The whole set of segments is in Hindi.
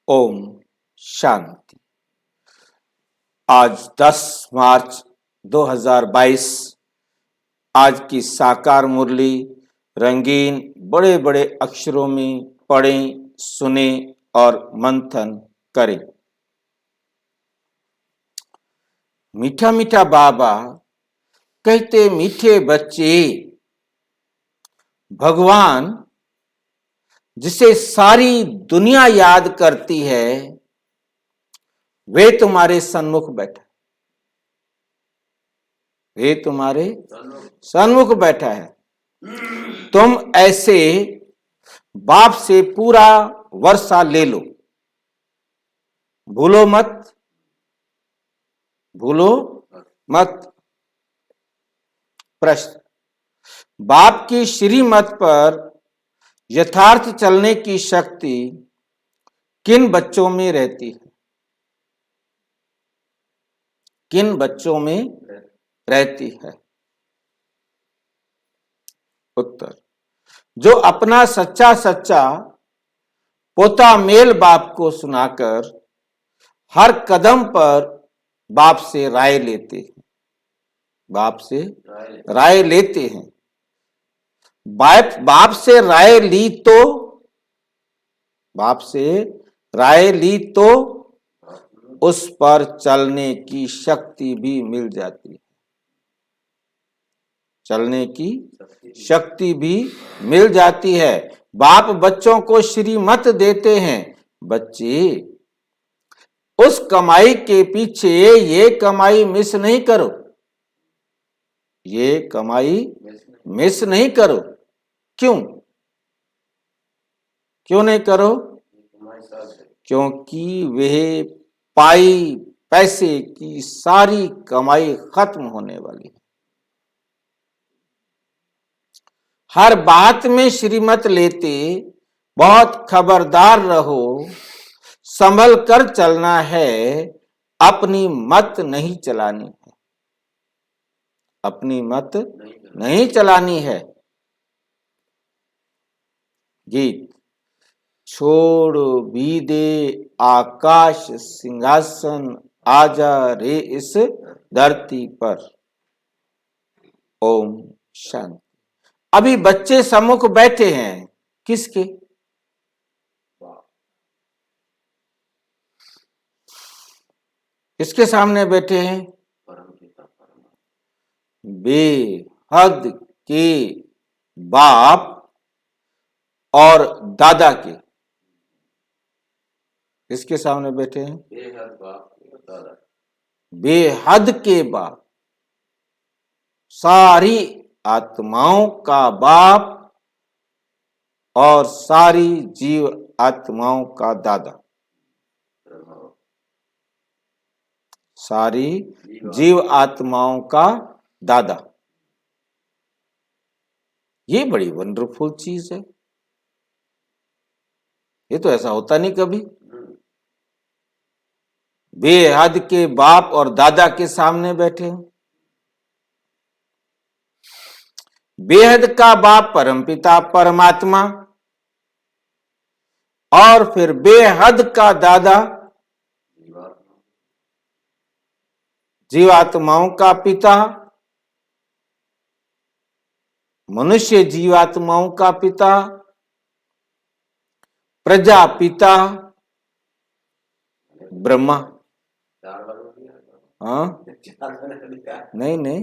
ओम शांति। आज 10 मार्च 2022। आज की साकार मुरली रंगीन बड़े बड़े अक्षरों में पढ़ें, सुने और मंथन करें। मीठा मीठा बाबा कहते, मीठे बच्चे, भगवान जिसे सारी दुनिया याद करती है वे तुम्हारे सन्मुख बैठा, वे तुम्हारे सन्मुख बैठा है। तुम ऐसे बाप से पूरा वर्षा ले लो, भूलो मत, भूलो मत। प्रश्न, बाप की श्रीमत पर यथार्थ चलने की शक्ति किन बच्चों में रहती है? किन बच्चों में रहती है? उत्तर, जो अपना सच्चा सच्चा पोता मेल बाप को सुनाकर हर कदम पर बाप से राय लेते हैं, बाप से राय लेते हैं। बाप से राय ली तो, बाप से राय ली तो उस पर चलने की शक्ति भी मिल जाती है, चलने की शक्ति भी मिल जाती है। बाप बच्चों को श्रीमत देते हैं, बच्चे उस कमाई के पीछे ये कमाई मिस नहीं करो, ये कमाई मिस नहीं करो। क्यों? क्यों नहीं करो? क्योंकि वह पाई पैसे की सारी कमाई खत्म होने वाली है। हर बात में श्रीमत लेते बहुत खबरदार रहो, संभल कर चलना है, अपनी मत नहीं चलानी है, अपनी मत नहीं चलानी है। गीत, छोड़ भी दे आकाश सिंहासन, आजा रे इस धरती पर। ओम शांति। अभी बच्चे सम्मुख बैठे हैं, किसके? किसके सामने बैठे हैं? बेहद के बाप और दादा के। किसके सामने बैठे हैं? बेहद बाप और दादा, बेहद के बाप, सारी आत्माओं का बाप और सारी जीव आत्माओं का दादा, सारी जीव आत्माओं का दादा। ये बड़ी वंडरफुल चीज है, ये तो ऐसा होता नहीं कभी। बेहद के बाप और दादा के सामने बैठे हो। बेहद का बाप परमपिता परमात्मा और फिर बेहद का दादा जीवात्माओं का पिता, मनुष्य जीवात्माओं का पिता, प्रजापिता ब्रह्मा। हाँ, नहीं नहीं,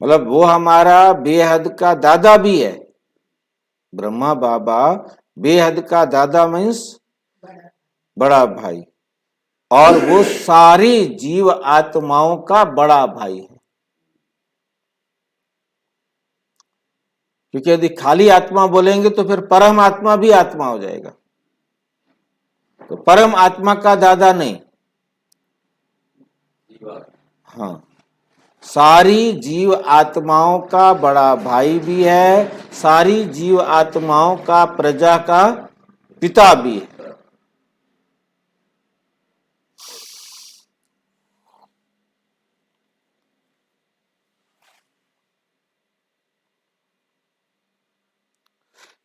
मतलब वो हमारा बेहद का दादा भी है। ब्रह्मा बाबा बेहद का दादा मीन्स बड़ा भाई, और वो सारी जीव आत्माओं का बड़ा भाई है। क्योंकि यदि खाली आत्मा बोलेंगे तो फिर परम आत्मा भी आत्मा हो जाएगा, तो परम आत्मा का दादा नहीं। हाँ, सारी जीव आत्माओं का बड़ा भाई भी है, सारी जीव आत्माओं का प्रजा का पिता भी है।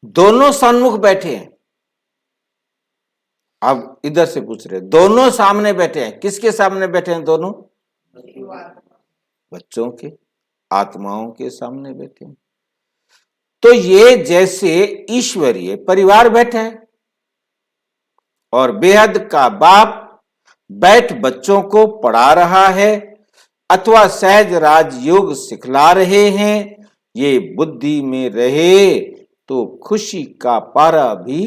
दोनों सन्मुख बैठे हैं, अब इधर से पूछ रहे, दोनों सामने बैठे हैं, किसके सामने बैठे हैं दोनों? बच्चों के, आत्माओं के सामने बैठे हैं। तो ये जैसे ईश्वरीय परिवार बैठा है और बेहद का बाप बैठ बच्चों को पढ़ा रहा है अथवा सहज राजयोग सिखला रहे हैं, ये बुद्धि में रहे तो खुशी का पारा भी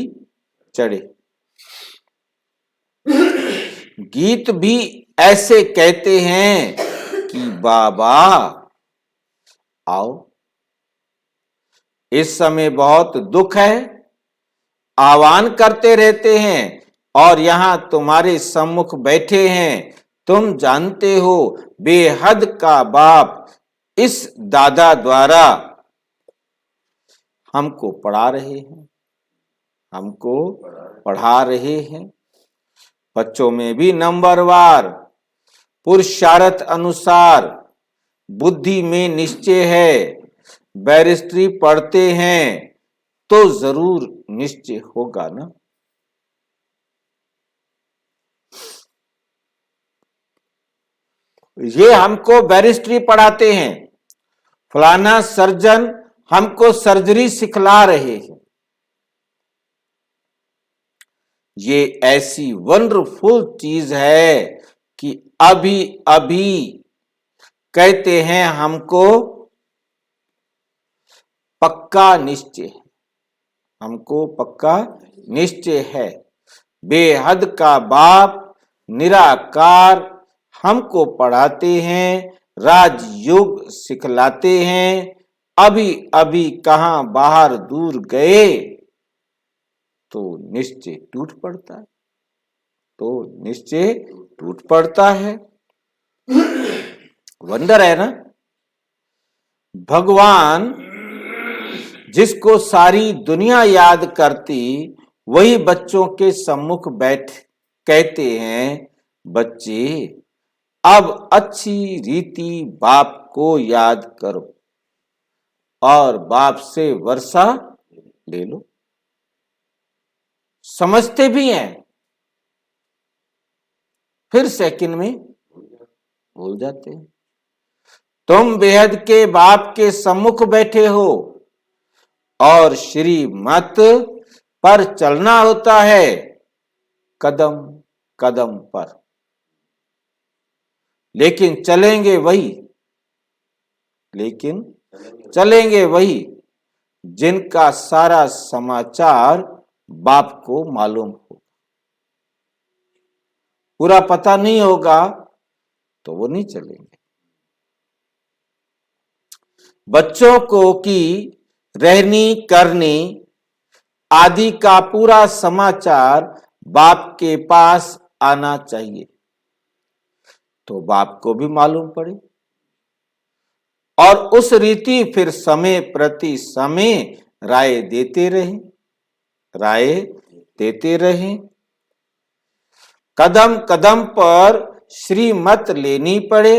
चढ़े। गीत भी ऐसे कहते हैं कि बाबा आओ, इस समय बहुत दुख है, आह्वान करते रहते हैं और यहां तुम्हारे सम्मुख बैठे हैं। तुम जानते हो बेहद का बाप इस दादा द्वारा हमको पढ़ा रहे हैं, हमको पढ़ा रहे हैं। बच्चों में भी नंबरवार पुरुषार्थ अनुसार बुद्धि में निश्चय है। बैरिस्ट्री पढ़ते हैं तो जरूर निश्चय होगा ना। ये हमको बैरिस्ट्री पढ़ाते हैं, फलाना सर्जन हमको सर्जरी सिखला रहे हैं। ये ऐसी वंडरफुल चीज है कि अभी अभी कहते हैं हमको पक्का निश्चय है, हमको पक्का निश्चय है। बेहद का बाप निराकार हमको पढ़ाते हैं, राजयोग सिखलाते हैं। अभी अभी कहां बाहर दूर गए तो निश्चय टूट पड़ता है, तो निश्चय टूट पड़ता है। वंडर है ना। भगवान जिसको सारी दुनिया याद करती, वही बच्चों के सम्मुख बैठ कहते हैं, बच्चे अब अच्छी रीति बाप को याद करो और बाप से वर्षा ले लो। समझते भी हैं, फिर सेकंड में भूल जाते हैं। तुम बेहद के बाप के सम्मुख बैठे हो और श्रीमत पर चलना होता है कदम कदम पर, लेकिन चलेंगे वही जिनका सारा समाचार बाप को मालूम हो। पूरा पता नहीं होगा तो वो नहीं चलेंगे। बच्चों को की रहनी करनी आदि का पूरा समाचार बाप के पास आना चाहिए, तो बाप को भी मालूम पड़े और उस रीति फिर समय प्रति समय राय देते रहे। कदम कदम पर श्रीमत लेनी पड़े।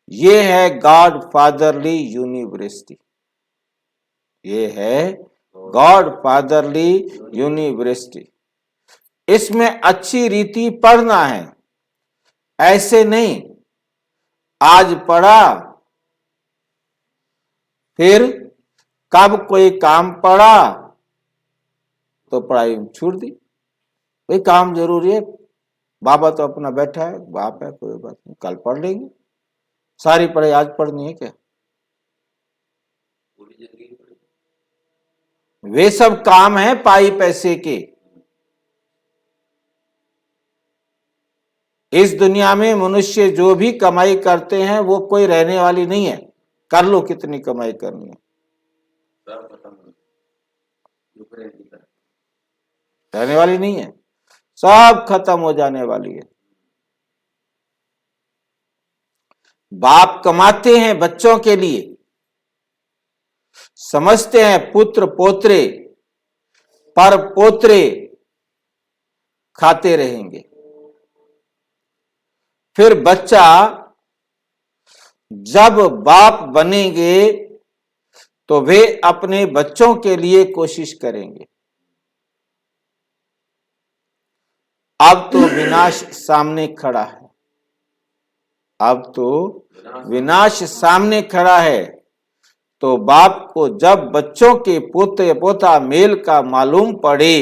ये है गॉड फादरली यूनिवर्सिटी, ये है गॉड फादरली यूनिवर्सिटी। इसमें अच्छी रीति पढ़ना है, ऐसे नहीं आज पढ़ा फिर कब कोई काम पड़ा तो पढ़ाई छूट दी। भाई काम जरूरी है, बाबा तो अपना बैठा है, बाप है, कोई बात नहीं, कल पढ़ लेंगे। सारी पढ़ाई आज पढ़नी है क्या? वे सब काम है पाई पैसे के। इस दुनिया में मनुष्य जो भी कमाई करते हैं वो कोई रहने वाली नहीं है। कर लो कितनी कमाई करनी है, रहने वाली नहीं है, सब खत्म हो जाने वाली है। बाप कमाते हैं बच्चों के लिए, समझते हैं पुत्र पोत्रे पर पोत्रे खाते रहेंगे। फिर बच्चा जब बाप बनेंगे तो वे अपने बच्चों के लिए कोशिश करेंगे। अब तो विनाश सामने खड़ा है, अब तो विनाश सामने खड़ा है। तो बाप को जब बच्चों के पोते पोता मेल का मालूम पड़े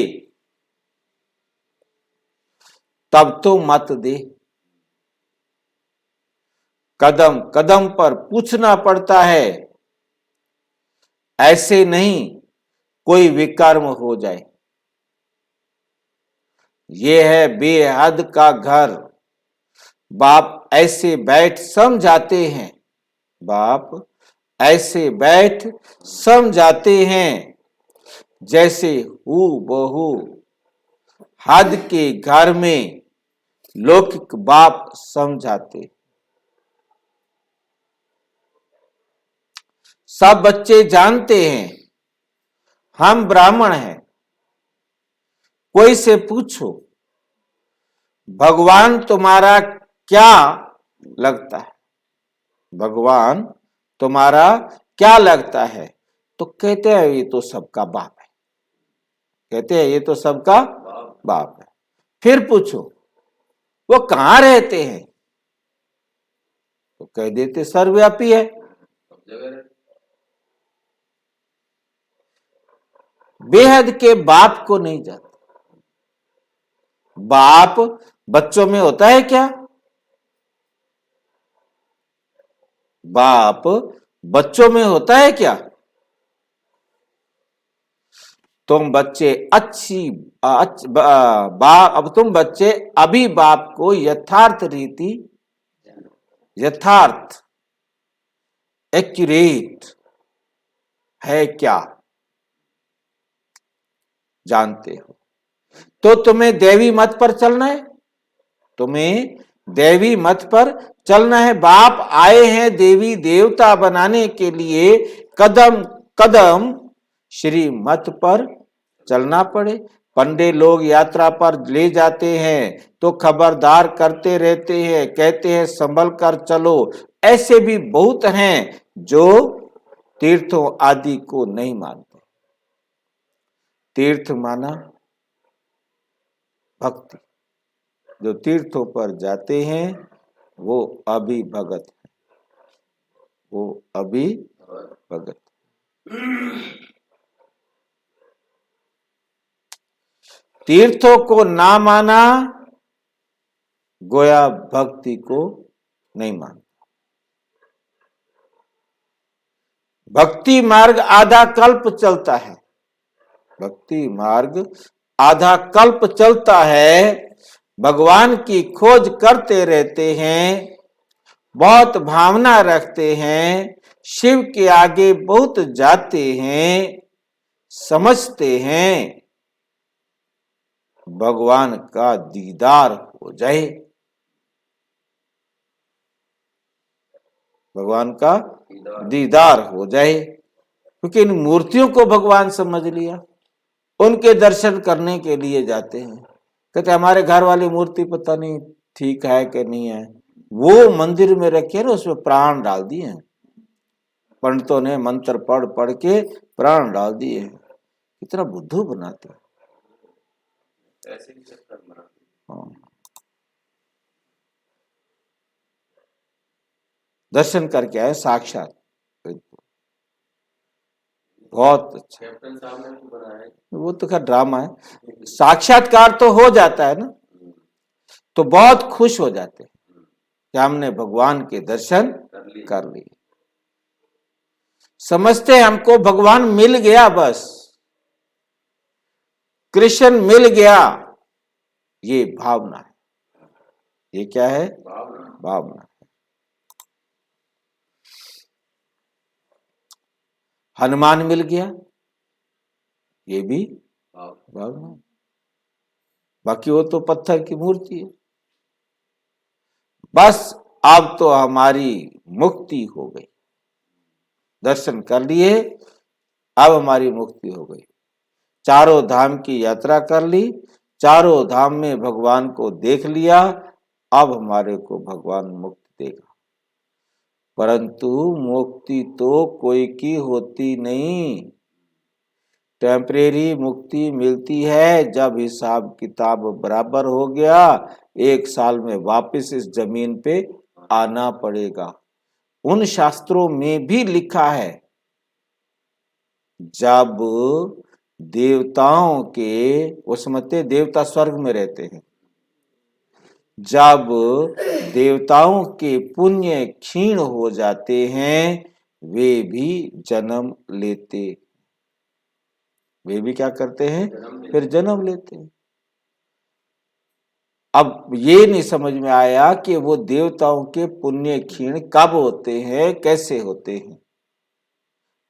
तब तो मत दे। कदम कदम पर पूछना पड़ता है, ऐसे नहीं कोई विकर्म हो जाए। ये है बेहद का घर। बाप ऐसे बैठ समझाते हैं, बाप ऐसे बैठ समझाते हैं जैसे हू बहू हद के घर में लौकिक बाप समझाते। सब बच्चे जानते हैं हम ब्राह्मण हैं। कोई से पूछो भगवान तुम्हारा क्या लगता है, भगवान तुम्हारा क्या लगता है, तो कहते हैं ये तो सबका बाप है, कहते हैं ये तो सबका बाप है। फिर पूछो वो कहां रहते हैं, तो कह देते सर्वव्यापी है। बेहद के बाप को नहीं जानते। बाप बच्चों में होता है क्या, बाप बच्चों में होता है क्या। तुम बच्चे अब तुम बच्चे अभी बाप को यथार्थ रीति, यथार्थ एक्यूरेट है क्या जानते हो। तो तुम्हें देवी मत पर चलना है, तुम्हें देवी मत पर चलना है। बाप आए हैं देवी देवता बनाने के लिए, कदम कदम श्री मत पर चलना पड़े। पंडे लोग यात्रा पर ले जाते हैं तो खबरदार करते रहते हैं, कहते हैं संभल कर चलो। ऐसे भी बहुत हैं जो तीर्थों आदि को नहीं मानते। तीर्थ माना भक्ति। जो तीर्थों पर जाते हैं वो अभी भगत है, वो अभी भगत। तीर्थों को ना माना गोया भक्ति को नहीं मानता। भक्ति मार्ग आधा कल्प चलता है, भक्ति मार्ग आधा कल्प चलता है। भगवान की खोज करते रहते हैं, बहुत भावना रखते हैं, शिव के आगे बहुत जाते हैं, समझते हैं भगवान का दीदार हो जाए, भगवान का दीदार हो जाए। क्योंकि इन मूर्तियों को भगवान समझ लिया, उनके दर्शन करने के लिए जाते हैं। कहते हमारे घर वाली मूर्ति पता नहीं ठीक है कि नहीं है, वो मंदिर में रखे ना उसमें प्राण डाल दिए हैं पंडितों ने, मंत्र पढ़ पढ़ के प्राण डाल दिए हैं। कितना बुद्धू बनाते हैं। हाँ। दर्शन करके आए साक्षात, बहुत अच्छा। वो तो खैर ड्रामा है, साक्षात्कार तो हो जाता है ना, तो बहुत खुश हो जाते हैं कि हमने भगवान के दर्शन कर लिए। समझते हमको भगवान मिल गया, बस कृष्ण मिल गया, ये भावना है। ये क्या है, भावना। हनुमान मिल गया, ये भी भावना। बाकी वो तो पत्थर की मूर्ति है। बस अब तो हमारी मुक्ति हो गई, दर्शन कर लिए, अब हमारी मुक्ति हो गई। चारों धाम की यात्रा कर ली, चारों धाम में भगवान को देख लिया, अब हमारे को भगवान मुक्ति देगा। परंतु मुक्ति तो कोई की होती नहीं, टेम्परेरी मुक्ति मिलती है जब हिसाब किताब बराबर हो गया, 1 साल में वापस इस जमीन पे आना पड़ेगा। उन शास्त्रों में भी लिखा है जब देवताओं के, वो समझते देवता स्वर्ग में रहते हैं, जब देवताओं के पुण्य क्षीण हो जाते हैं वे भी जन्म लेते, वे भी क्या करते हैं, फिर जन्म लेते हैं। अब ये नहीं समझ में आया कि वो देवताओं के पुण्य क्षीण कब होते हैं, कैसे होते हैं।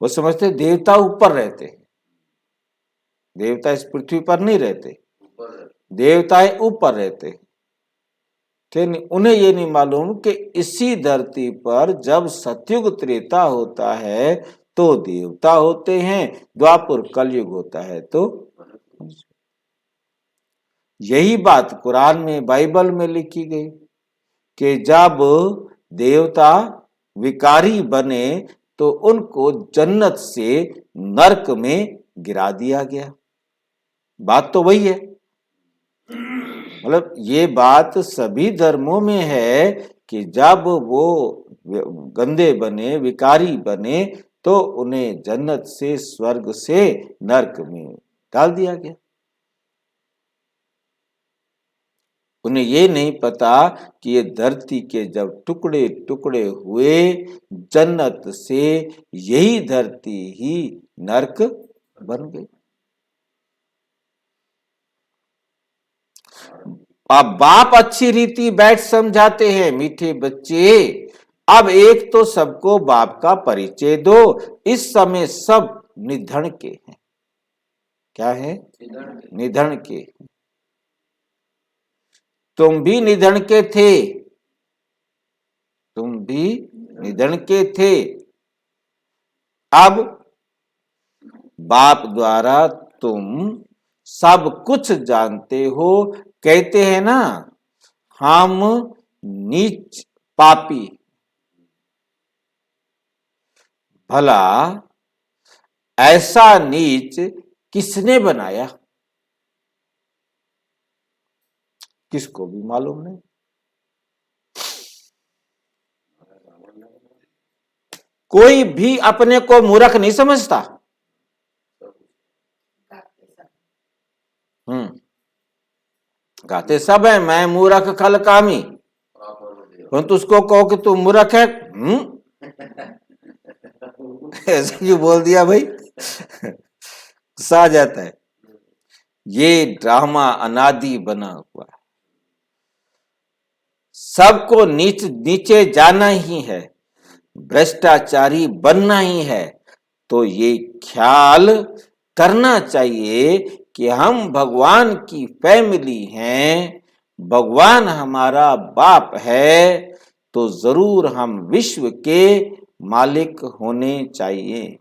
वो समझते देवता ऊपर रहते हैं, देवता इस पृथ्वी पर नहीं रहते, देवताएं ऊपर रहते हैं। उन्हें ये नहीं मालूम कि इसी धरती पर जब सतयुग त्रेता होता है तो देवता होते हैं, द्वापर कलयुग होता है तो। यही बात कुरान में, बाइबल में लिखी गई कि जब देवता विकारी बने तो उनको जन्नत से नरक में गिरा दिया गया। बात तो वही है, मतलब ये बात सभी धर्मों में है कि जब वो गंदे बने, विकारी बने, तो उन्हें जन्नत से, स्वर्ग से नरक में डाल दिया गया। उन्हें ये नहीं पता कि ये धरती के जब टुकड़े टुकड़े हुए, जन्नत से यही धरती ही नरक बन गई। अब बाप अच्छी रीति बैठ समझाते हैं, मीठे बच्चे अब एक तो सबको बाप का परिचय दो। इस समय सब निधन के हैं। क्या है? निधन के। तुम भी निधन के थे, तुम भी निधन के थे। अब बाप द्वारा तुम सब कुछ जानते हो। कहते हैं ना, हम नीच पापी, भला ऐसा नीच किसने बनाया? किसको भी मालूम नहीं। कोई भी अपने को मूर्ख नहीं समझता। गाते सब है, मैं मूर्ख खल कामी, तो उसको कहो कि तू मूर्ख है, ऐसे क्यों बोल दिया भाई? सा जाता है। ये ड्रामा अनादि बना हुआ है। सबको नीचे जाना ही है, भ्रष्टाचारी बनना ही है। तो ये ख्याल करना चाहिए कि हम भगवान की फैमिली हैं, भगवान हमारा बाप है, तो जरूर हम विश्व के मालिक होने चाहिए।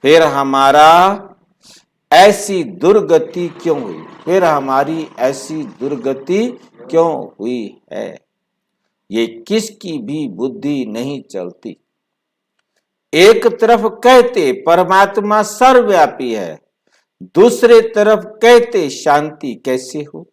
फिर हमारा ऐसी दुर्गति क्यों हुई? फिर हमारी ऐसी दुर्गति क्यों हुई है? ये किसकी भी बुद्धि नहीं चलती। एक तरफ कहते परमात्मा सर्वव्यापी है, दूसरे तरफ कहते शांति कैसे हो,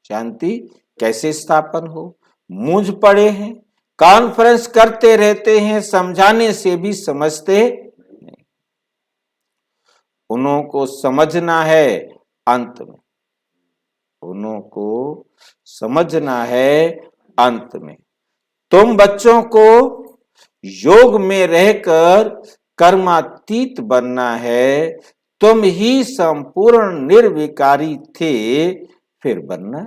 शांति कैसे स्थापन हो। मूंझ पड़े हैं, कॉन्फ्रेंस करते रहते हैं, समझाने से भी समझते नहीं। उन्हों को समझना है अंत में, उन्हों को समझना है अंत में। तुम बच्चों को योग में रहकर कर्मातीत बनना है। तुम ही संपूर्ण निर्विकारी थे, फिर बनना।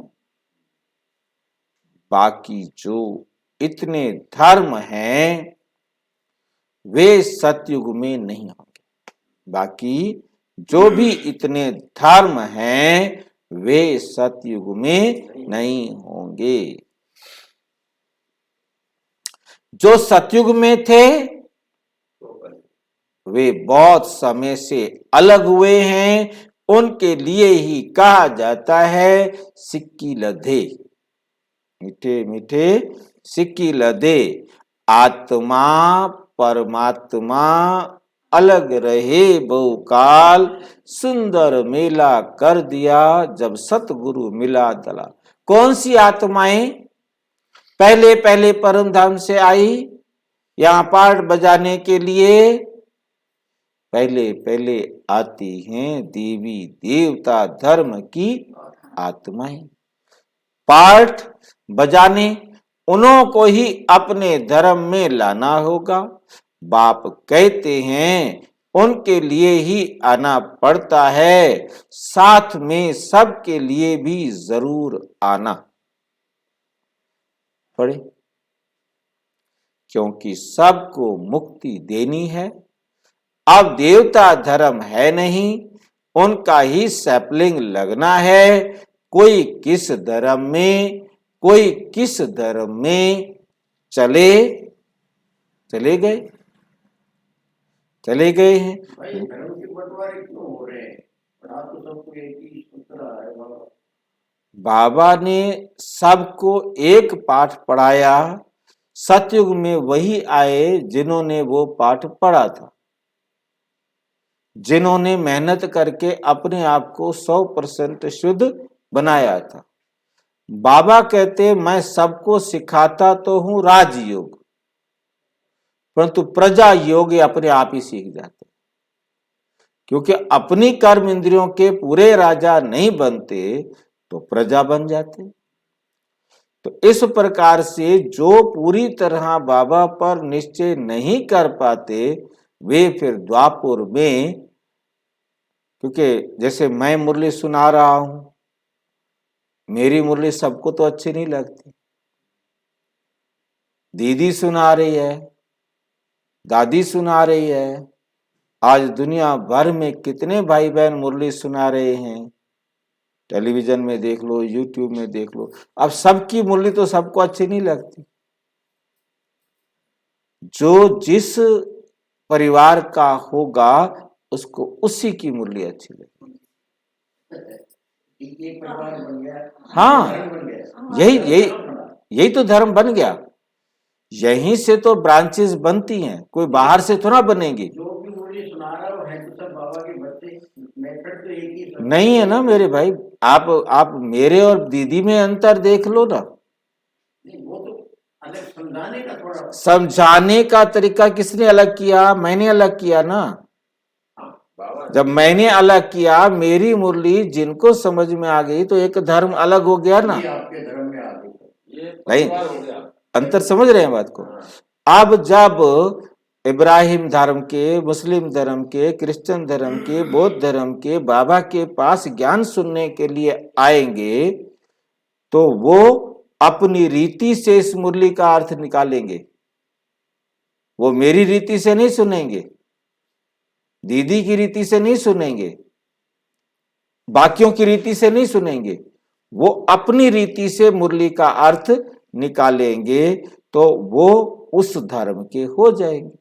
बाकी जो इतने धर्म हैं वे सतयुग में नहीं होंगे। बाकी जो भी इतने धर्म हैं वे सतयुग में नहीं होंगे। जो सतयुग में थे वे बहुत समय से अलग हुए हैं। उनके लिए ही कहा जाता है सिक्की लधे, मीठे मीठे सिक्की लधे। आत्मा परमात्मा अलग रहे बहुकाल, सुंदर मेला कर दिया जब सतगुरु मिला दला। कौन सी आत्माएं पहले पहले परम धाम से आई यहाँ पाठ बजाने के लिए? पहले पहले आती हैं देवी देवता धर्म की आत्माएं पाठ बजाने। उन्हों को ही अपने धर्म में लाना होगा। बाप कहते हैं उनके लिए ही आना पड़ता है, साथ में सबके लिए भी जरूर आना पड़े, क्योंकि सबको मुक्ति देनी है। अब देवता धर्म है नहीं, उनका ही सैपलिंग लगना है। कोई किस धर्म में, कोई किस धर्म में चले गए हैं। भाई धर्म के बंटवारे क्यों हो रहे हैं? आप तो सबको एक ही सूत्र है बाबा ने सबको एक पाठ पढ़ाया। सतयुग में वही आए जिन्होंने वो पाठ पढ़ा था, जिन्होंने मेहनत करके अपने आप को 100% शुद्ध बनाया था। बाबा कहते मैं सबको सिखाता तो हूं राजयोग, परंतु प्रजा योग अपने आप ही सीख जाते, क्योंकि अपनी कर्म इंद्रियों के पूरे राजा नहीं बनते तो प्रजा बन जाते। तो इस प्रकार से जो पूरी तरह बाबा पर निश्चय नहीं कर पाते वे फिर द्वापुर में, क्योंकि जैसे मैं मुरली सुना रहा हूं, मेरी मुरली सबको तो अच्छी नहीं लगती। दीदी सुना रही है, दादी सुना रही है, आज दुनिया भर में कितने भाई बहन मुरली सुना रहे हैं, टेलीविजन में देख लो, यूट्यूब में देख लो। अब सबकी मुरली तो सबको अच्छी नहीं लगती। जो जिस परिवार का होगा उसको उसी की मुरली अच्छी लगेगी। हाँ, यही तो धर्म बन गया। यहीं से तो ब्रांचेस बनती हैं, कोई बाहर से थोड़ा बनेगी। जो भी मुरली सुना रहा है तो सब बाबा के बच्चे, मेथड तो एक ही नहीं है ना मेरे भाई। आप मेरे और दीदी में अंतर देख लो ना। वो तो अलग समझाने का थोड़ा, समझाने का तरीका किसने अलग किया? मैंने अलग किया ना। जब मैंने अलग किया, मेरी मुरली जिनको समझ में आ गई तो एक धर्म अलग हो गया ना। आपके धर्म में आ गई, नहीं, अंतर समझ रहे हैं बात को। अब जब इब्राहिम धर्म के, मुस्लिम धर्म के, क्रिश्चियन धर्म के, बौद्ध धर्म के बाबा के पास ज्ञान सुनने के लिए आएंगे तो वो अपनी रीति से इस मुरली का अर्थ निकालेंगे। वो मेरी रीति से नहीं सुनेंगे, दीदी की रीति से नहीं सुनेंगे, बाकियों की रीति से नहीं सुनेंगे। वो अपनी रीति से मुरली का अर्थ निकालेंगे तो वो उस धर्म के हो जाएंगे।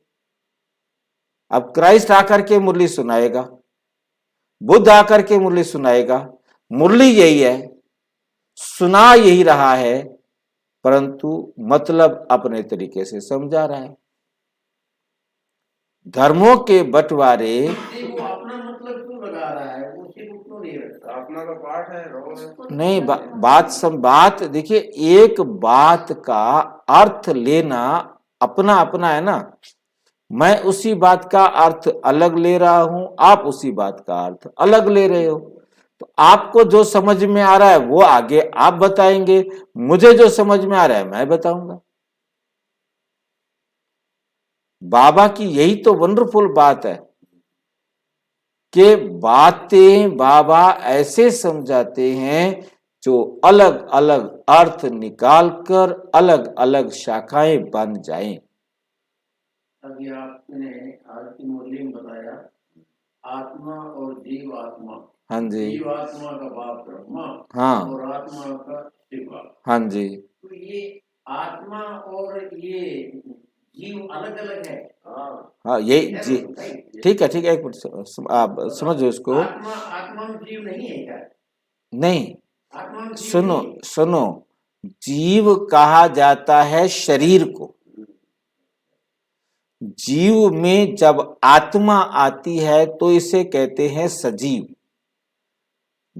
अब क्राइस्ट आकर के मुरली सुनाएगा, बुद्ध आकर के मुरली सुनाएगा, मुरली यही है, सुना यही रहा है, परंतु मतलब अपने तरीके से समझा रहा है। धर्मों के बंटवारे, वो अपना मतलब क्यों लगा रहा है, उसी को क्यों नहीं रखता? अपना का पाठ है, नहीं बात देखिए, एक बात का अर्थ लेना अपना अपना है ना। मैं उसी बात का अर्थ अलग ले रहा हूं, आप उसी बात का अर्थ अलग ले रहे हो। तो आपको जो समझ में आ रहा है वो आगे आप बताएंगे, मुझे जो समझ में आ रहा है मैं बताऊंगा। बाबा की यही तो वंडरफुल बात है कि बातें बाबा ऐसे समझाते हैं जो अलग अलग अर्थ निकालकर अलग अलग शाखाएं बन जाएं। अभी आपने आज की मुरली में बताया आत्मा और जीव आत्मा। हाँ जी। जीव आत्मा का बाप ब्रह्मा, हाँ, और आत्मा का शिव। हाँ जी। तो ये आत्मा और ये जीव अलग अलग है। हाँ यही जी, ठीक है ठीक है, एक मिनट आप समझो इसको। आत्मा में जीव नहीं है क्या? नहीं, आत्मा में जीव सुनो नहीं। सुनो, जीव कहा जाता है शरीर को। जीव में जब आत्मा आती है तो इसे कहते हैं सजीव।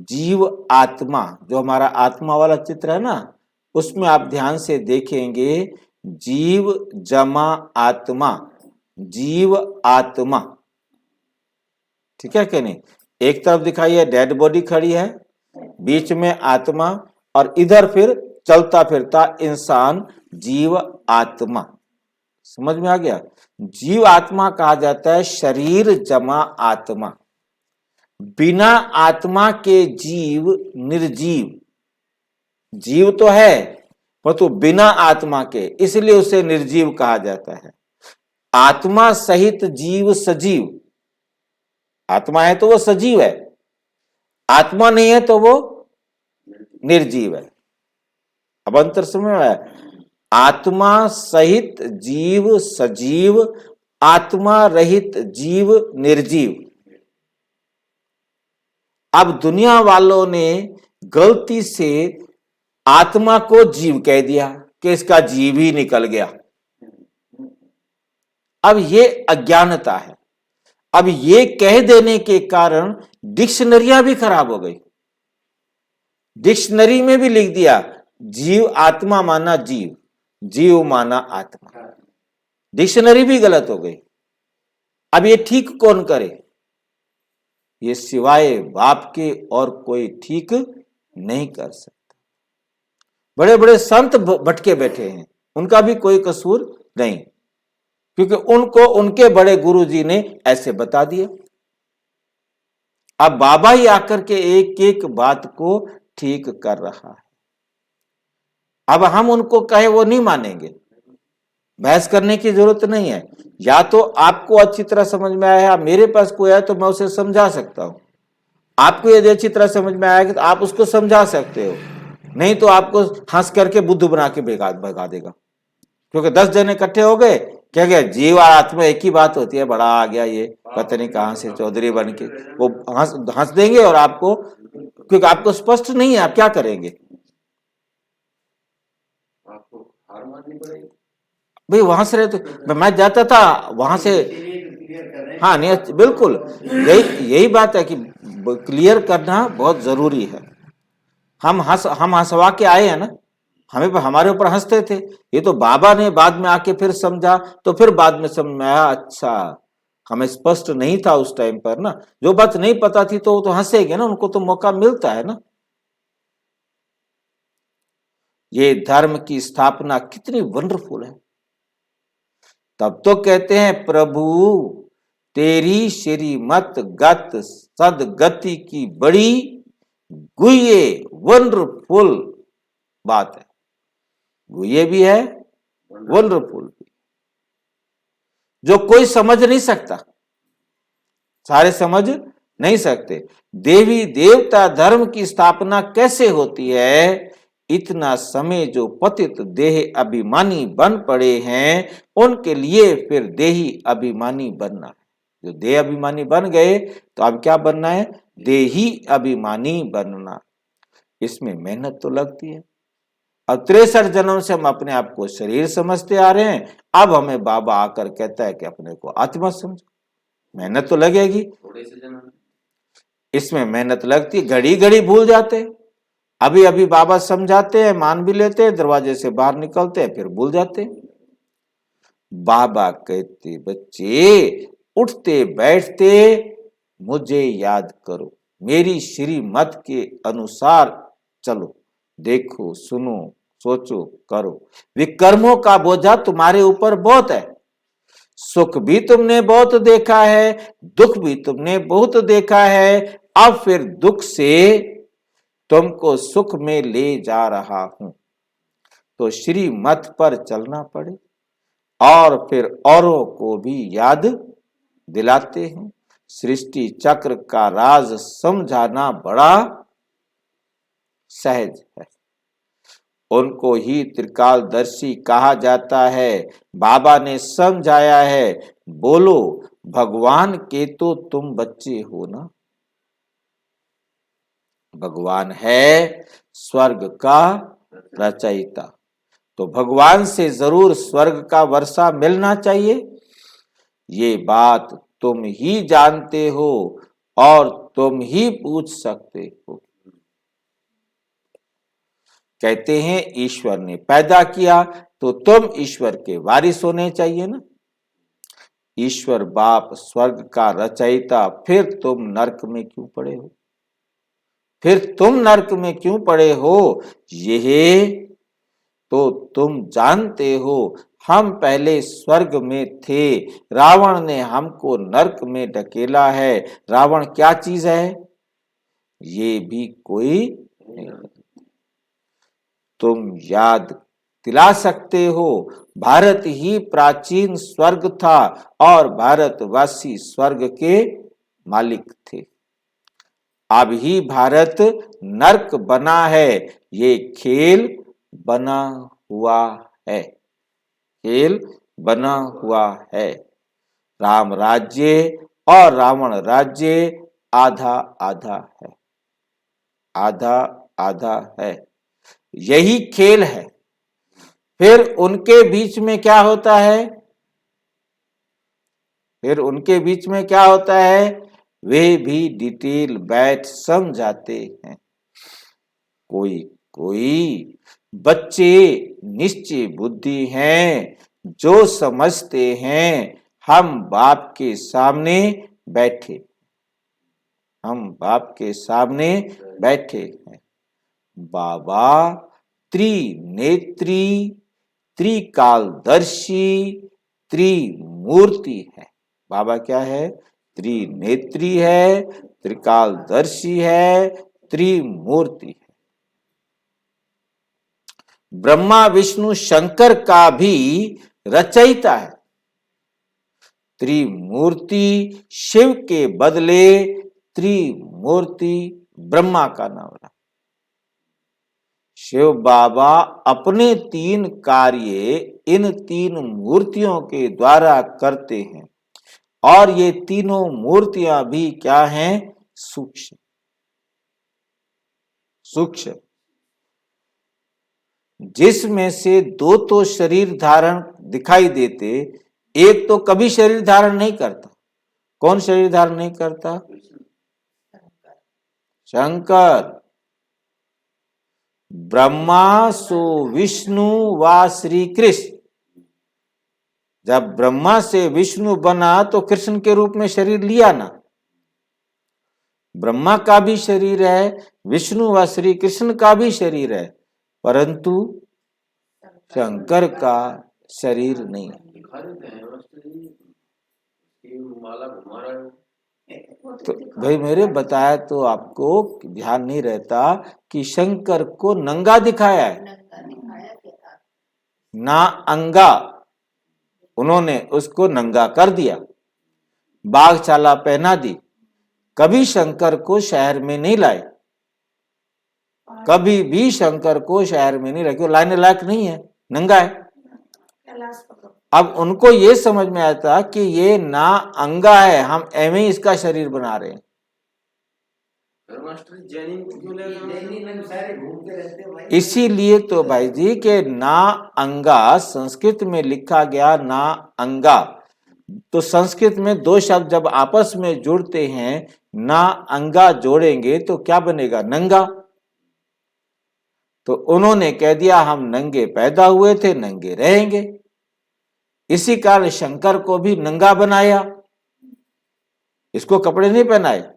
जीव आत्मा, जो हमारा आत्मा वाला चित्र है ना, उसमें आप ध्यान से देखेंगे, जीव जमा आत्मा, जीव आत्मा, ठीक है कि नहीं। एक तरफ दिखाइए डेड बॉडी खड़ी है, बीच में आत्मा, और इधर फिर चलता फिरता इंसान, जीव आत्मा। समझ में आ गया। जीव आत्मा कहा जाता है शरीर जमा आत्मा। बिना आत्मा के जीव निर्जीव, जीव तो है परंतु बिना आत्मा के, इसलिए उसे निर्जीव कहा जाता है। आत्मा सहित जीव सजीव, आत्मा है तो वो सजीव है, आत्मा नहीं है तो वो निर्जीव है। अब अंतर समझ में आया। आत्मा सहित जीव सजीव, आत्मा रहित जीव निर्जीव। अब दुनिया वालों ने गलती से आत्मा को जीव कह दिया कि इसका जीव ही निकल गया। अब ये अज्ञानता है। अब ये कह देने के कारण डिक्शनरियां भी खराब हो गई। डिक्शनरी में भी लिख दिया जीव आत्मा माना जीव, जीव माना आत्मा। डिक्शनरी भी गलत हो गई। अब ये ठीक कौन करे? ये सिवाय बाप के और कोई ठीक नहीं कर सकता। बड़े बड़े संत भटके बैठे हैं, उनका भी कोई कसूर नहीं, क्योंकि उनको उनके बड़े गुरुजी ने ऐसे बता दिया। अब बाबा ही आकर के एक एक बात को ठीक कर रहा है। अब हम उनको कहे वो नहीं मानेंगे, बहस करने की जरूरत नहीं है। या तो आपको अच्छी तरह समझ में आया, मेरे पास कोई आया तो मैं उसे समझा सकता हूं। आपको यदि अच्छी तरह समझ में आएगा तो आप उसको समझा सकते हो, नहीं तो आपको हंस करके बुद्ध बना के भगा देगा। क्योंकि 10 जने इकट्ठे हो गए, क्या गया, जीव और आत्मा एक ही बात होती है, बड़ा आ गया ये पता नहीं कहां से चौधरी बन के, वो हंस देंगे। और आपको, क्योंकि आपको स्पष्ट नहीं है, आप क्या करेंगे? आपको हार माननी पड़ेगी भाई। वहां से तो मैं जाता था वहां से, हाँ नहीं बिल्कुल, यही बात है कि क्लियर करना बहुत जरूरी है। हम हंसवा के आए हैं ना, हमारे ऊपर हंसते थे। ये तो बाबा ने बाद में आके फिर समझा, तो फिर बाद में समझ में आया, अच्छा हमें स्पष्ट नहीं था उस टाइम पर ना। जो बात नहीं पता थी तो वो तो हंसेंगे ना, उनको तो मौका मिलता है ना। ये धर्म की स्थापना कितनी वंडरफुल है। तब तो कहते हैं प्रभु तेरी श्रीमत गत सदगति की बड़ी गुह्य वंडरफुल बात है। गुह्य भी है, वंडरफुल भी, जो कोई समझ नहीं सकता, सारे समझ नहीं सकते। देवी देवता धर्म की स्थापना कैसे होती है? इतना समय जो पतित देह अभिमानी बन पड़े हैं, उनके लिए फिर देही अभिमानी बनना है। जो देह अभिमानी बन गए तो अब क्या बनना है? देही अभिमानी बनना। इसमें मेहनत तो लगती है। अब 63 जन्म से हम अपने आप को शरीर समझते आ रहे हैं, अब हमें बाबा आकर कहता है कि अपने को आत्मा समझो। मेहनत तो लगेगी, थोड़े से जन्म इसमें मेहनत लगती है। घड़ी घड़ी भूल जाते, अभी अभी बाबा समझाते हैं, मान भी लेते हैं, दरवाजे से बाहर निकलते हैं, फिर भूल जाते हैं। बाबा कहते बच्चे उठते बैठते मुझे याद करो, मेरी श्रीमत के अनुसार चलो, देखो सुनो सोचो करो। विकर्मों का बोझा तुम्हारे ऊपर बहुत है। सुख भी तुमने बहुत देखा है, दुख भी तुमने बहुत देखा है। अब फिर दुख से तुमको सुख में ले जा रहा हूं, तो श्रीमत पर चलना पड़े। और फिर औरों को भी याद दिलाते हैं। सृष्टि चक्र का राज समझाना बड़ा सहज है। उनको ही त्रिकालदर्शी कहा जाता है। बाबा ने समझाया है, बोलो भगवान के तो तुम बच्चे हो ना। भगवान है स्वर्ग का रचयिता, तो भगवान से जरूर स्वर्ग का वर्षा मिलना चाहिए। ये बात तुम ही जानते हो और तुम ही पूछ सकते हो। कहते हैं ईश्वर ने पैदा किया तो तुम ईश्वर के वारिस होने चाहिए ना। ईश्वर बाप स्वर्ग का रचयिता, फिर तुम नरक में क्यों पड़े हो? फिर तुम नरक में क्यों पड़े हो? यह तो तुम जानते हो हम पहले स्वर्ग में थे, रावण ने हमको नरक में ढकेला है। रावण क्या चीज है ये भी कोई नहीं। तुम याद दिला सकते हो भारत ही प्राचीन स्वर्ग था और भारतवासी स्वर्ग के मालिक थे। अब ही भारत नरक बना है। ये खेल बना हुआ है, खेल बना हुआ है। राम राज्य और रावण राज्य आधा आधा है, आधा आधा है। यही खेल है। फिर उनके बीच में क्या होता है? फिर उनके बीच में क्या होता है? वे भी डिटेल बैठ समझाते हैं। कोई कोई बच्चे निश्चय बुद्धि हैं जो समझते हैं हम बाप के सामने बैठे, हम बाप के सामने बैठे हैं। बाबा त्रिनेत्री, त्रिकालदर्शी, त्रिमूर्ति है। बाबा क्या है? त्रिनेत्री है, त्रिकालदर्शी है, त्रिमूर्ति है। ब्रह्मा विष्णु शंकर का भी रचयिता है। त्रिमूर्ति शिव के बदले त्रिमूर्ति ब्रह्मा का नाम रहा। शिव बाबा अपने 3 कार्य इन 3 मूर्तियों के द्वारा करते हैं और ये तीनों मूर्तियां भी क्या हैं? सूक्ष्म, सूक्ष्म। जिसमें से 2 तो शरीर धारण दिखाई देते, एक तो कभी शरीर धारण नहीं करता। कौन शरीर धारण नहीं करता? शंकर। ब्रह्मा सो विष्णु व श्री कृष्ण। जब ब्रह्मा से विष्णु बना तो कृष्ण के रूप में शरीर लिया ना। ब्रह्मा का भी शरीर है, विष्णु व श्री कृष्ण का भी शरीर है, परंतु शंकर का शरीर नहीं। तो भाई मेरे बताया तो आपको ध्यान नहीं रहता कि शंकर को नंगा दिखाया है, ना अंगा। उन्होंने उसको नंगा कर दिया, बाघ चाला पहना दी। कभी शंकर को शहर में नहीं लाए, कभी भी शंकर को शहर में नहीं रखे। लाने लायक नहीं है, नंगा है। अब उनको ये समझ में आता कि ये ना अंगा है, हम एवं ही इसका शरीर बना रहे हैं। इसीलिए तो भाई जी के ना अंगा संस्कृत में लिखा गया, ना अंगा। तो संस्कृत में 2 शब्द जब आपस में जुड़ते हैं, ना अंगा जोड़ेंगे तो क्या बनेगा? नंगा। तो उन्होंने कह दिया हम नंगे पैदा हुए थे, नंगे रहेंगे। इसी कारण शंकर को भी नंगा बनाया, इसको कपड़े नहीं पहनाए,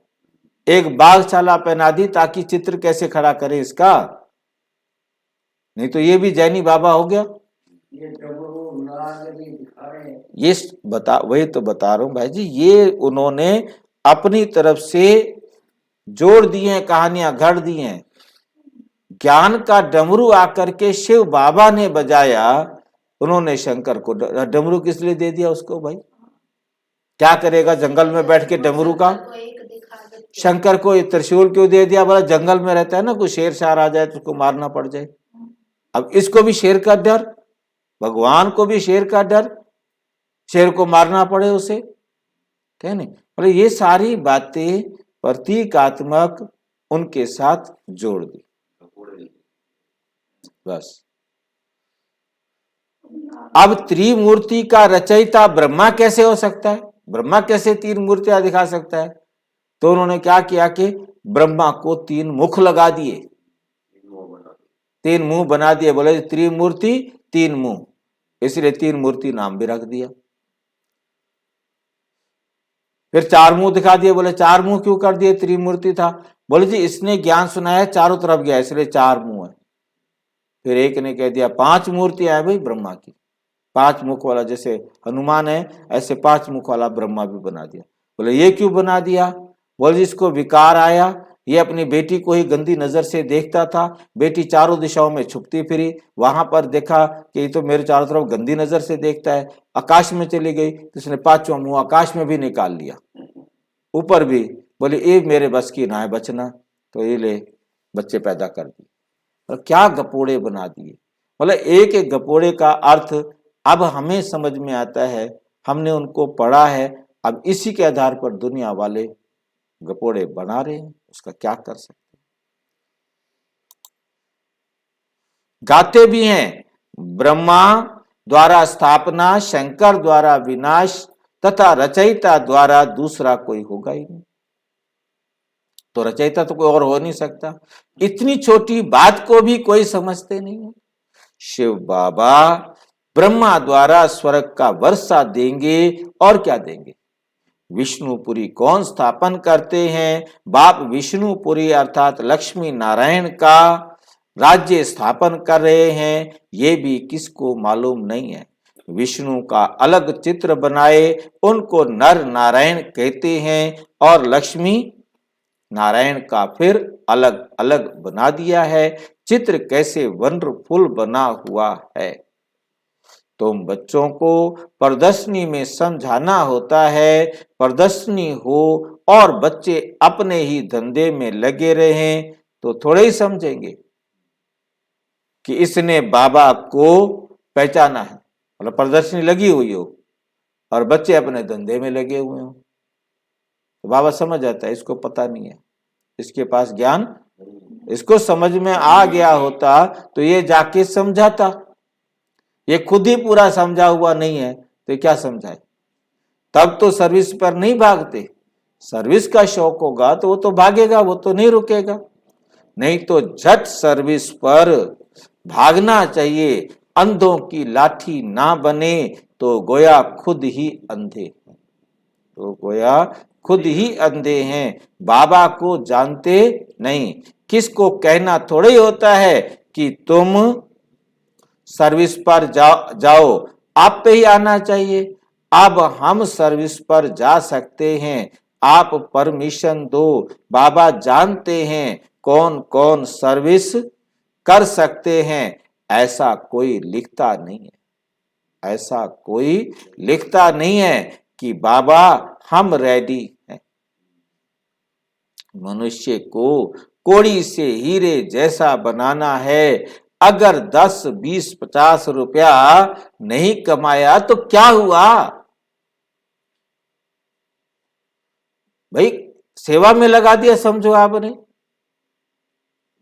एक बाघ छाला पहना दी ताकि चित्र कैसे खड़ा करे इसका। नहीं तो ये भी जैनी बाबा हो गया। ये वही तो बता रहा हूं भाई जी, ये उन्होंने अपनी तरफ से जोड़ दिए, कहानियां घड़ दी हैं। ज्ञान का डमरू आकर के शिव बाबा ने बजाया, उन्होंने शंकर को डमरू किस लिए दे दिया उसको? भाई क्या करेगा जंगल में बैठ के डमरू का? शंकर को त्रिशूल क्यों दे दिया? बोला जंगल में रहता है ना, कोई शेर शार आ जाए तो उसको मारना पड़ जाए। अब इसको भी शेर का डर, भगवान को भी शेर का डर, शेर को मारना पड़े उसे, क्या नहीं? बोले ये सारी बातें प्रतीकात्मक उनके साथ जोड़ दी बस। अब त्रिमूर्ति का रचयिता ब्रह्मा कैसे हो सकता है? ब्रह्मा कैसे तीन मूर्तियां दिखा सकता है? तो उन्होंने क्या किया कि ब्रह्मा को तीन मुख लगा दिए, तीन मुंह बना दिए। बोले त्रिमूर्ति तीन मुंह, इसलिए तीन मूर्ति नाम भी रख दिया। फिर चार मुंह दिखा दिए। बोले चार मुंह क्यों कर दिए? त्रिमूर्ति था। बोले जी इसने ज्ञान सुनाया चारों तरफ गया, इसलिए चार मुंह है। फिर एक ने कह दिया पांच मूर्तियां है भाई ब्रह्मा की, पांच मुख वाला, जैसे हनुमान है ऐसे पांच मुख वाला ब्रह्मा भी बना दिया। बोले ये क्यों बना दिया? बोले जिसको विकार आया, ये अपनी बेटी को ही गंदी नजर से देखता था, बेटी चारों दिशाओं में छुपती फिरी, वहां पर देखा कि ये तो मेरे चारों तरफ गंदी नजर से देखता है, आकाश में चली गई तो उसने पांचवा मुंह आकाश में भी निकाल लिया, ऊपर भी। बोले ये मेरे बस की ना है बचना, तो ये ले बच्चे पैदा कर दिए। और क्या गपोड़े बना दिए। मतलब एक एक गपोड़े का अर्थ अब हमें समझ में आता है, हमने उनको पढ़ा है, अब इसी के आधार पर दुनिया वाले गपोड़े बना रहे हैं, उसका क्या कर सकते हैं। गाते भी हैं ब्रह्मा द्वारा स्थापना, शंकर द्वारा विनाश तथा रचयिता द्वारा दूसरा कोई होगा ही नहीं। तो रचयिता तो कोई और हो नहीं सकता। इतनी छोटी बात को भी कोई समझते नहीं है। शिव बाबा ब्रह्मा द्वारा स्वर्ग का वर्षा देंगे और क्या देंगे? विष्णुपुरी कौन स्थापन करते हैं? बाप विष्णुपुरी अर्थात लक्ष्मी नारायण का राज्य स्थापन कर रहे हैं, ये भी किसको मालूम नहीं है। विष्णु का अलग चित्र बनाए, उनको नर नारायण कहते हैं, और लक्ष्मी नारायण का फिर अलग अलग बना दिया है। चित्र कैसे वंडरफुल बना हुआ है। तुम बच्चों को प्रदर्शनी में समझाना होता है, प्रदर्शनी हो और बच्चे अपने ही धंधे में लगे रहें तो थोड़े ही समझेंगे कि इसने बाबा को पहचाना है। मतलब प्रदर्शनी लगी हुई हो और बच्चे अपने धंधे में लगे हुए हो, तो बाबा समझ जाता है इसको पता नहीं है, इसके पास ज्ञान, इसको समझ में आ गया होता तो ये जाके समझाता। ये खुद ही पूरा समझा हुआ नहीं है तो क्या समझाए। तब तो सर्विस पर नहीं भागते। सर्विस का शौक होगा तो वो तो भागेगा, वो तो नहीं रुकेगा। नहीं तो झट सर्विस पर भागना चाहिए। अंधों की लाठी ना बने तो गोया खुद ही अंधे, तो गोया खुद ही अंधे हैं, बाबा को जानते नहीं। किसको कहना थोड़े ही होता है कि तुम सर्विस पर जाओ, आप पे ही आना चाहिए। अब हम सर्विस पर जा सकते हैं, आप परमिशन दो। बाबा जानते हैं कौन कौन सर्विस कर सकते हैं। ऐसा कोई लिखता नहीं है, ऐसा कोई लिखता नहीं है कि बाबा हम रेडी हैं। मनुष्य को कोड़ी से हीरे जैसा बनाना है। अगर 10, 20, 50 रुपया नहीं कमाया तो क्या हुआ भाई? सेवा में लगा दिया समझो आपने,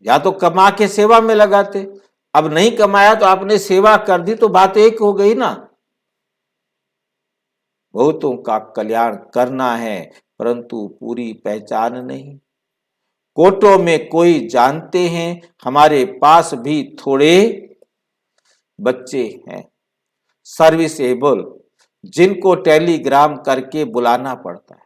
या तो कमा के सेवा में लगाते। अब नहीं कमाया तो आपने सेवा कर दी, तो बात एक हो गई ना। बहुतों का कल्याण करना है परंतु पूरी पहचान नहीं। कोटों में कोई जानते हैं, हमारे पास भी थोड़े बच्चे हैं सर्विसेबल, जिनको टेलीग्राम करके बुलाना पड़ता है।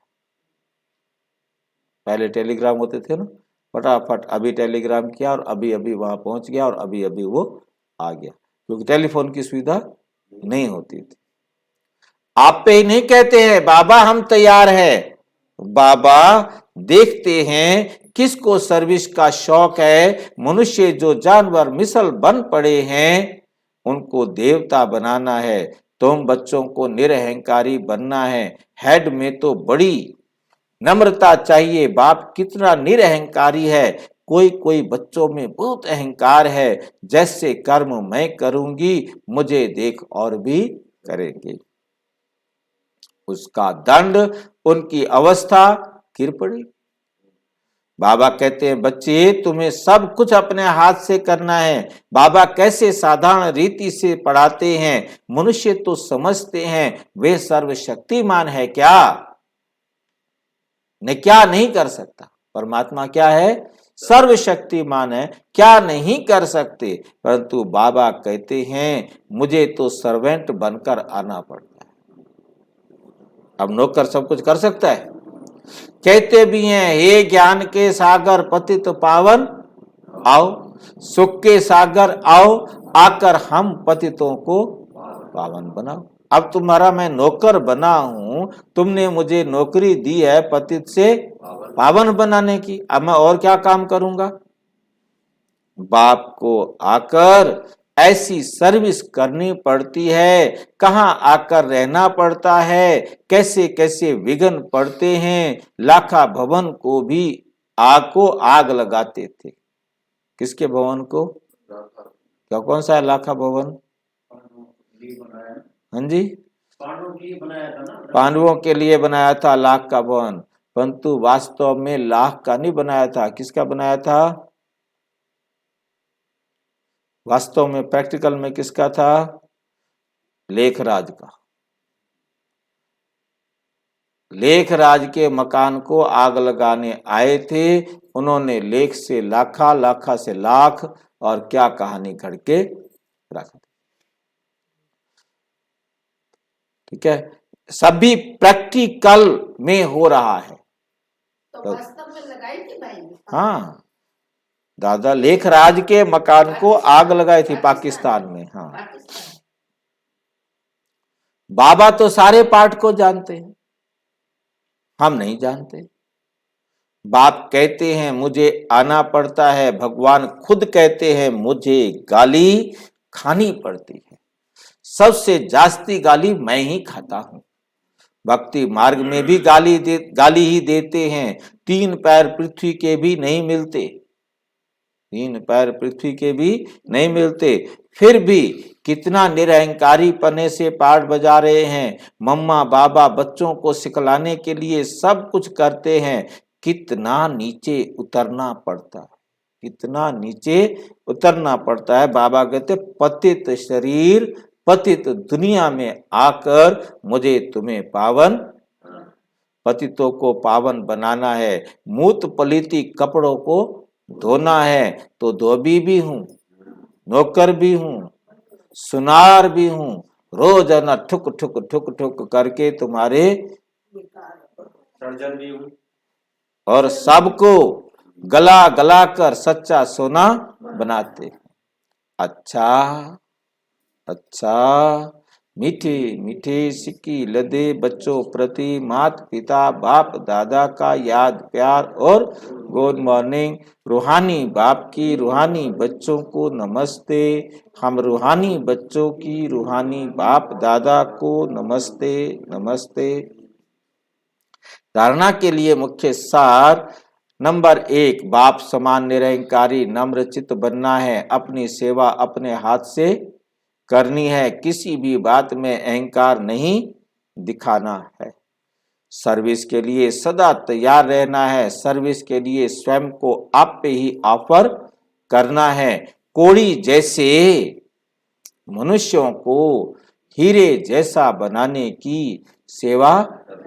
पहले टेलीग्राम होते थे ना, फटाफट अभी टेलीग्राम किया और अभी अभी वहां पहुंच गया और अभी अभी वो आ गया, क्योंकि टेलीफोन की सुविधा नहीं होती थी। आप पे ही नहीं कहते हैं बाबा हम तैयार है। बाबा देखते हैं किसको सर्विस का शौक है। मनुष्य जो जानवर मिसल बन पड़े हैं उनको देवता बनाना है। तुम बच्चों को निरहंकारी बनना है। हेड में तो बड़ी नम्रता चाहिए। बाप कितना निरहंकारी है। कोई कोई बच्चों में बहुत अहंकार है, जैसे कर्म मैं करूंगी मुझे देख और भी करेंगे। उसका दंड उनकी अवस्था गिर पड़ी। बाबा कहते हैं बच्चे तुम्हें सब कुछ अपने हाथ से करना है। बाबा कैसे साधारण रीति से पढ़ाते हैं। मनुष्य तो समझते हैं वे सर्वशक्तिमान है क्या, ने क्या नहीं कर सकता। परमात्मा क्या है, सर्वशक्तिमान है, क्या नहीं कर सकते। परंतु बाबा कहते हैं मुझे तो सर्वेंट बनकर आना पड़ता है। अब नौकर सब कुछ कर सकता है। कहते भी हैं हे ज्ञान के सागर पतित पावन आओ, सुख के सागर आओ, आकर हम पतितों को पावन बनाओ। अब तुम्हारा मैं नौकर बना हूं, तुमने मुझे नौकरी दी है पतित से पावन बनाने की। अब मैं और क्या काम करूंगा। बाप को आकर ऐसी सर्विस करनी पड़ती है, कहाँ आकर रहना पड़ता है, कैसे कैसे विघ्न पड़ते हैं। लाखा भवन को भी आग को आग लगाते थे। किसके भवन को, क्या कौन सा है लाखा भवन, हाँ जी, पांडवों के लिए बनाया था ना, पांडवों के लिए बनाया था लाख का भवन। परंतु वास्तव में लाख का नहीं बनाया था, किसका बनाया था, वास्तव में प्रैक्टिकल में किसका था, लेखराज का। लेखराज के मकान को आग लगाने आए थे। उन्होंने लेख से लाखा, लाखा से लाख, और क्या कहानी घड़ के रख दी। ठीक है, सभी प्रैक्टिकल में हो रहा है। तो वास्तव में लगाई थी भाई। हाँ, दादा लेखराज के मकान को आग लगाई थी पाकिस्तान में। हाँ, बाबा तो सारे पाठ को जानते हैं, हम नहीं जानते। बाप कहते हैं मुझे आना पड़ता है, भगवान खुद कहते हैं मुझे गाली खानी पड़ती है। सबसे जास्ती गाली मैं ही खाता हूं। भक्ति मार्ग में भी गाली ही देते हैं। 3 पैर पृथ्वी के भी नहीं मिलते, 3 पैर पृथ्वी के भी नहीं मिलते, फिर भी कितना निरहंकारी पने से पाठ बजा रहे हैं। मम्मा बाबा बच्चों को सिखलाने के लिए सब कुछ करते हैं। कितना नीचे उतरना पड़ता है, कितना नीचे उतरना पड़ता है। बाबा कहते पतित शरीर पतित दुनिया में आकर मुझे तुम्हें पावन, पतितों को पावन बनाना है। मूत पलीती कपड़ों को धोना है, तो धोबी भी हूं, नौकर भी हूं, सुनार भी हूं। रोजाना ठुक ठुक ठुक ठुक करके तुम्हारे सर्जन भी हूँ, और सबको गला गला कर सच्चा सोना बनाते। अच्छा अच्छा, मीठे मीठे सिक्की लदे बच्चों प्रति माता पिता बाप दादा का याद प्यार और गुड मॉर्निंग। रूहानी बाप की रूहानी बच्चों को नमस्ते। हम रूहानी बच्चों की रूहानी बाप दादा को नमस्ते नमस्ते। धारणा के लिए मुख्य सार नंबर 1, बाप समान निरंकारी नम्र चित्त बनना है। अपनी सेवा अपने हाथ से करनी है, किसी भी बात में अहंकार नहीं दिखाना है। सर्विस के लिए सदा तैयार रहना है। सर्विस के लिए स्वयं को आप पे ही ऑफर करना है। कोड़ी जैसे मनुष्यों को हीरे जैसा बनाने की सेवा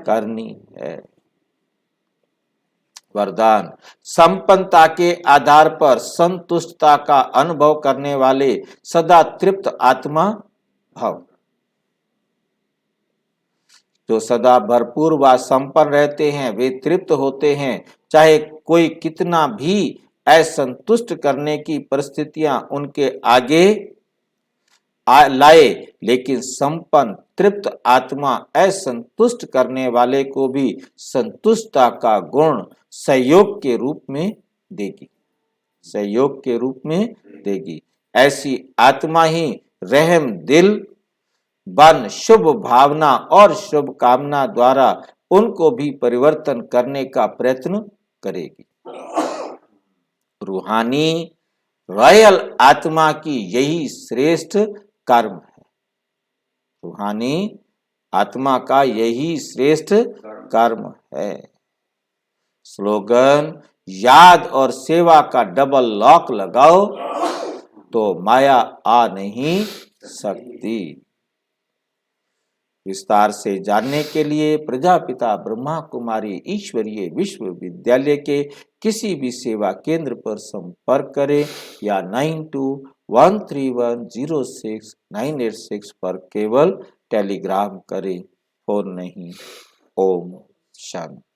करनी है। वरदान, संपन्नता के आधार पर संतुष्टता का अनुभव करने वाले सदा तृप्त आत्मा भव। जो सदा भरपूर व संपन्न रहते हैं वे तृप्त होते हैं। चाहे कोई कितना भी असंतुष्ट करने की परिस्थितियां उनके आगे लाए, लेकिन संपन्न तृप्त आत्मा असंतुष्ट करने वाले को भी संतुष्टता का गुण सहयोग के रूप में देगी, सहयोग के रूप में देगी। ऐसी आत्मा ही रहम दिल बन शुभ भावना और शुभ कामना द्वारा उनको भी परिवर्तन करने का प्रयत्न करेगी। रूहानी रॉयल आत्मा की यही श्रेष्ठ कर्म है। रूहानी आत्मा का यही श्रेष्ठ कर्म है। स्लोगन, याद और सेवा का डबल लॉक लगाओ तो माया आ नहीं सकती। विस्तार से जानने के लिए प्रजापिता ब्रह्मा कुमारी ईश्वरीय विश्वविद्यालय के किसी भी सेवा केंद्र पर संपर्क करें या 9213106986 पर केवल टेलीग्राम करें, फोन नहीं। ओम शांति।